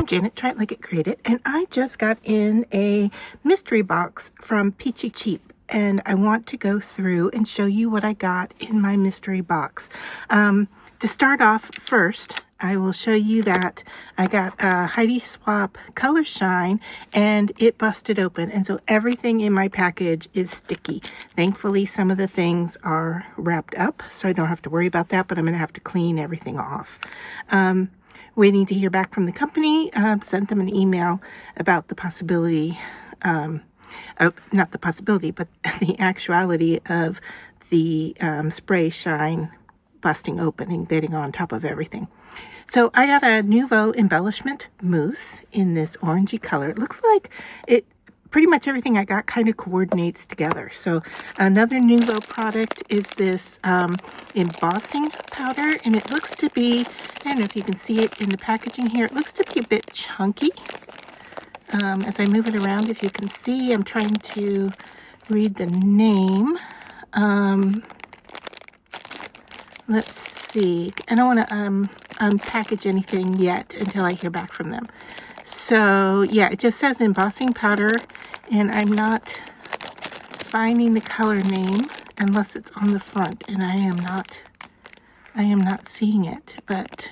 Janet, Try It Like It, Create It, and I just got in a mystery box from Peachy Cheap, and I want to go through and show you what I got in my mystery box. To start off first, I will show you that I got a Heidi Swapp Color Shine, and it busted open, and so everything in my package is sticky. Thankfully, some of the things are wrapped up, so I don't have to worry about that, but I'm going to have to clean everything off. Waiting to hear back from the company. Sent them an email about the possibility, not the possibility, but the actuality of the spray shine busting open and getting on top of everything. So I got a Nuvo embellishment mousse in this orangey color. It looks like it, pretty much everything I got kind of coordinates together. So another Nuvo product is this embossing powder, and it looks to be, I don't know if you can see it in the packaging here, it looks to be a bit chunky. As I move it around, if you can see, I'm trying to read the name. Let's see. I don't want to unpackage anything yet until I hear back from them. So yeah, it just says embossing powder, and I'm not finding the color name unless it's on the front, and I am not seeing it. But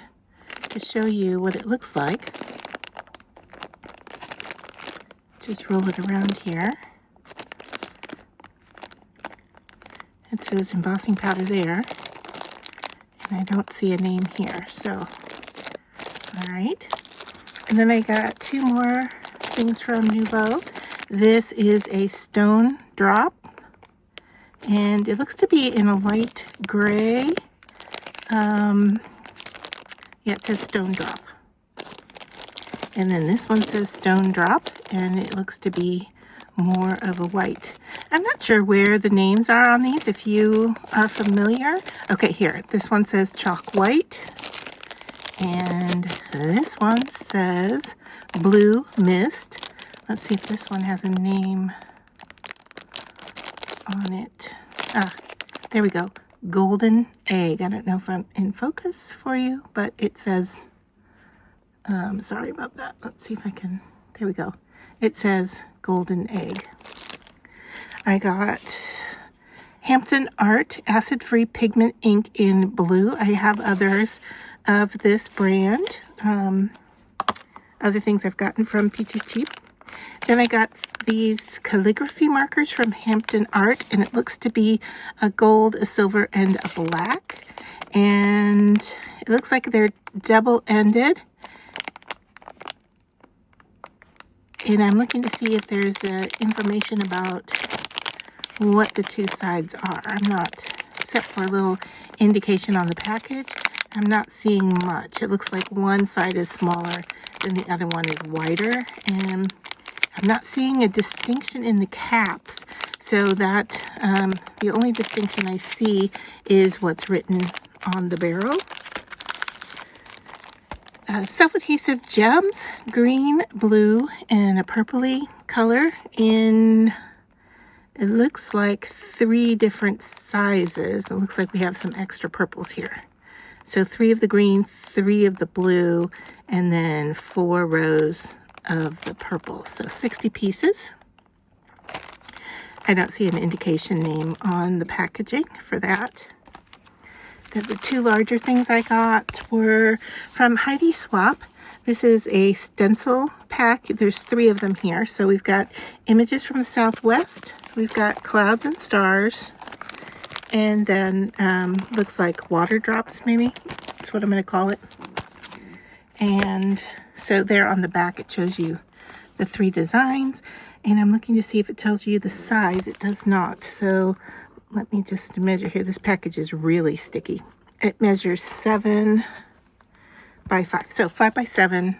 to show you what it looks like, just roll it around here. It says embossing powder there, and I don't see a name here. So, all right. And then I got two more things from Nuvo. This is a stone drop, and it looks to be in a light gray. Yeah, it says stone drop. And then this one says stone drop, and it looks to be more of a white. I'm not sure where the names are on these, if you are familiar. Okay, here, this one says chalk white, and this one says blue mist. Let's see if this one has a name on it. Ah, there we go. Golden egg. I don't know if I'm in focus for you, but it says, sorry about that. Let's see if I can, there we go. It says golden egg. I got Hampton Art acid-free pigment ink in blue. I have others of this brand. Other things I've gotten from Peachy Cheap. Then I got these calligraphy markers from Hampton Art, and it looks to be a gold, a silver, and a black. And it looks like they're double-ended. And I'm looking to see if there's information about what the two sides are. I'm not, except for a little indication on the package, I'm not seeing much. It looks like one side is smaller than the other one is wider, and I'm not seeing a distinction in the caps, so that the only distinction I see is what's written on the barrel. Self-adhesive gems, green, blue, and a purpley color in, it looks like 3 different sizes. It looks like we have some extra purples here. So 3 of the green, 3 of the blue, and then 4 rows of the purple. So 60 pieces. I don't see an indication name on the packaging for that. The 2 larger things I got were from Heidi Swapp. This is a stencil pack. There's 3 of them here. So we've got images from the Southwest. We've got clouds and stars. And then looks like water drops, maybe. That's what I'm going to call it. And so there on the back it shows you the 3 designs. And I'm looking to see if it tells you the size. It does not. So let me just measure here. This package is really sticky. It measures 7 by 5. So 5 by 7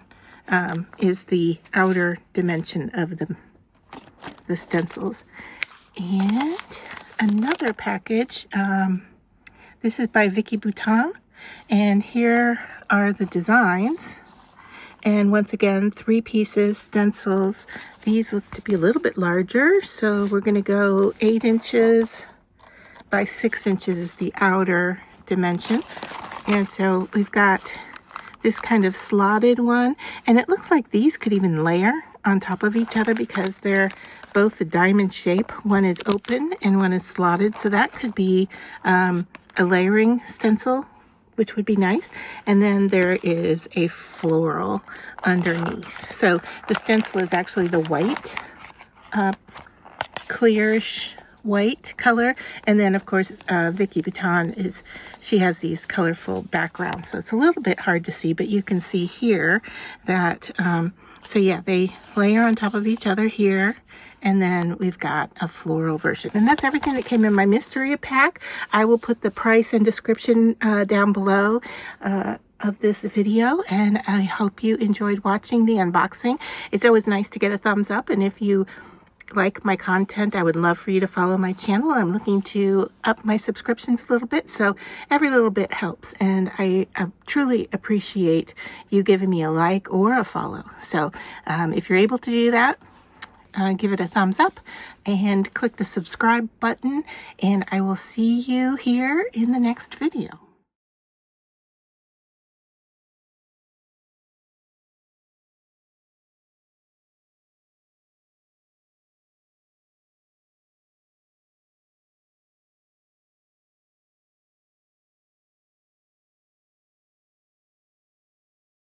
is the outer dimension of the stencils. And another package. This is by Vicky Bouton. And here are the designs. And once again, 3 pieces, stencils. These look to be a little bit larger. So we're going to go 8 inches by 6 inches is the outer dimension. And so we've got this kind of slotted one, and it looks like these could even layer on top of each other because they're both a diamond shape. One is open and one is slotted, so that could be a layering stencil, which would be nice. And then there is a floral underneath. So the stencil is actually the white, clearish white color, and then of course Vicki Bouton she has these colorful backgrounds, so it's a little bit hard to see, but you can see here that so yeah, they layer on top of each other here, and then we've got a floral version. And that's everything that came in my mystery pack. I will put the price and description down below of this video, and I hope you enjoyed watching the unboxing. It's always nice to get a thumbs up, and if you like my content, I would love for you to follow my channel. I'm looking to up my subscriptions a little bit, so every little bit helps, and I truly appreciate you giving me a like or a follow. So if you're able to do that, give it a thumbs up and click the subscribe button, and I will see you here in the next video.